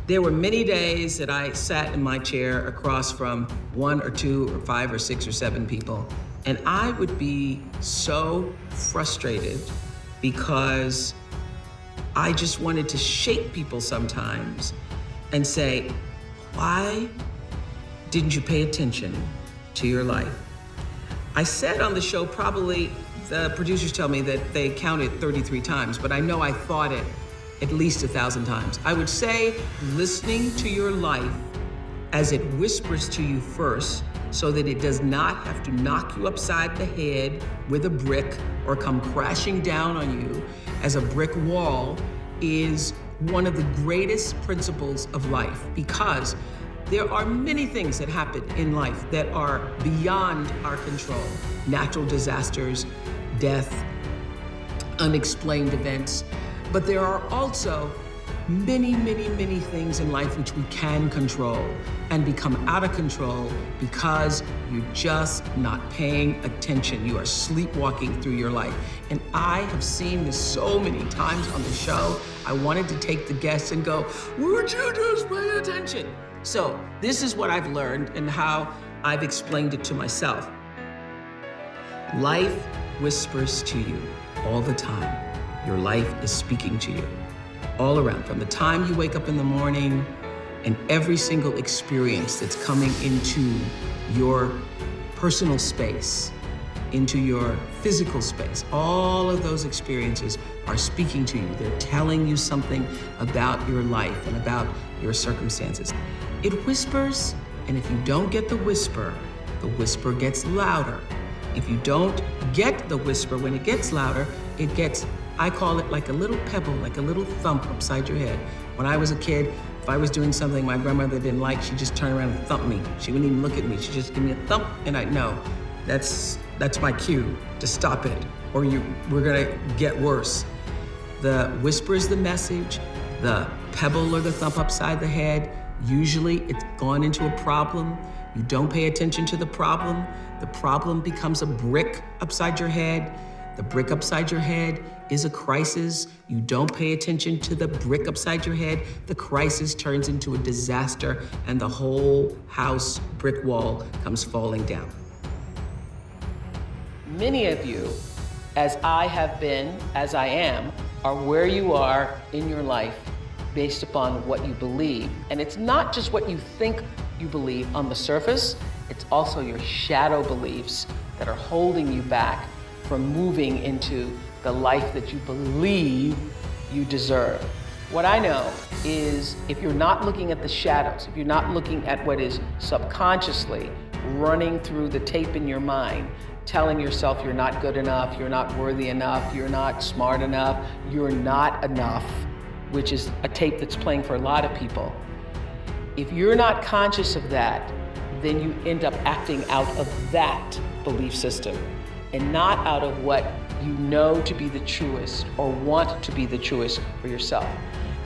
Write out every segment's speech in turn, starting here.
There were many days that I sat in my chair across from 1 or 2 or 5 or 6 or 7 people, and I would be so frustrated because I just wanted to shake people sometimes and say, why didn't you pay attention to your life? I said on the show, probably the producers tell me that they counted 33 times, but I know I thought it at least 1,000 times. I would say listening to your life as it whispers to you first, so that it does not have to knock you upside the head with a brick or come crashing down on you as a brick wall, is one of the greatest principles of life, because there are many things that happen in life that are beyond our control. Natural disasters, death, unexplained events. But there are also many, many, many things in life which we can control and become out of control because you're just not paying attention. You are sleepwalking through your life. And I have seen this so many times on the show. I wanted to take the guests and go, would you just pay attention? So this is what I've learned and how I've explained it to myself. Life whispers to you all the time. Your life is speaking to you all around, from the time you wake up in the morning and every single experience that's coming into your personal space, into your physical space. All of those experiences are speaking to you. They're telling you something about your life and about your circumstances. It whispers, and if you don't get the whisper gets louder. If you don't get the whisper when it gets louder, it gets, I call it like a little pebble, like a little thump upside your head. When I was a kid, if I was doing something my grandmother didn't like, she'd just turn around and thump me. She wouldn't even look at me. She'd just give me a thump, and I'd know that's my cue to stop it, or we're gonna get worse. The whisper is the message. The pebble or the thump upside the head, usually it's gone into a problem. You don't pay attention to the problem becomes a brick upside your head. The brick upside your head is a crisis. You don't pay attention to the brick upside your head. The crisis turns into a disaster, and the whole house brick wall comes falling down. Many of you, as I have been, as I am, are where you are in your life based upon what you believe. And it's not just what you think you believe on the surface, it's also your shadow beliefs that are holding you back from moving into the life that you believe you deserve. What I know is if you're not looking at the shadows, if you're not looking at what is subconsciously running through the tape in your mind, telling yourself you're not good enough, you're not worthy enough, you're not smart enough, you're not enough, which is a tape that's playing for a lot of people. If you're not conscious of that, then you end up acting out of that belief system and not out of what you know to be the truest or want to be the truest for yourself.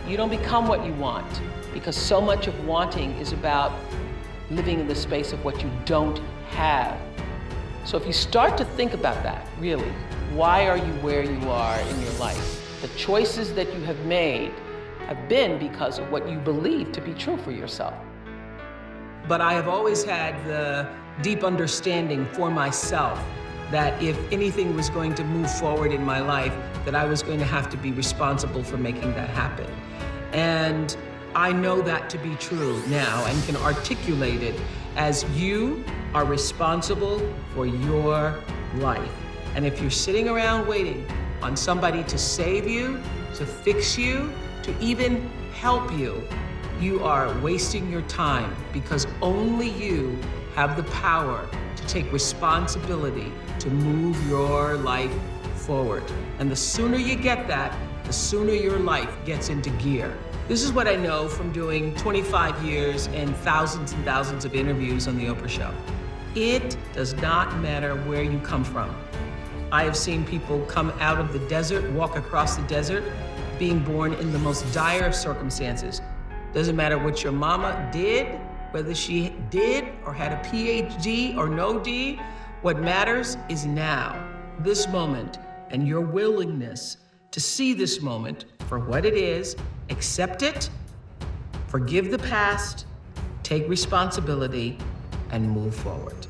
You don't become what you want, because so much of wanting is about living in the space of what you don't have. So if you start to think about that, really, why are you where you are in your life? The choices that you have made have been because of what you believe to be true for yourself. But I have always had the deep understanding for myself that if anything was going to move forward in my life, that I was going to have to be responsible for making that happen. And I know that to be true now and can articulate it as you are responsible for your life. And if you're sitting around waiting on somebody to save you, to fix you, to even help you, you are wasting your time, because only you have the power to take responsibility to move your life forward. And the sooner you get that, the sooner your life gets into gear. This is what I know from doing 25 years and thousands of interviews on the Oprah Show. It does not matter where you come from. I have seen people come out of the desert, walk across the desert, being born in the most dire of circumstances. Doesn't matter what your mama did, whether she did or had a PhD or no D. What matters is now, this moment, and your willingness to see this moment for what it is, accept it, Forgive the past, take responsibility, and move forward.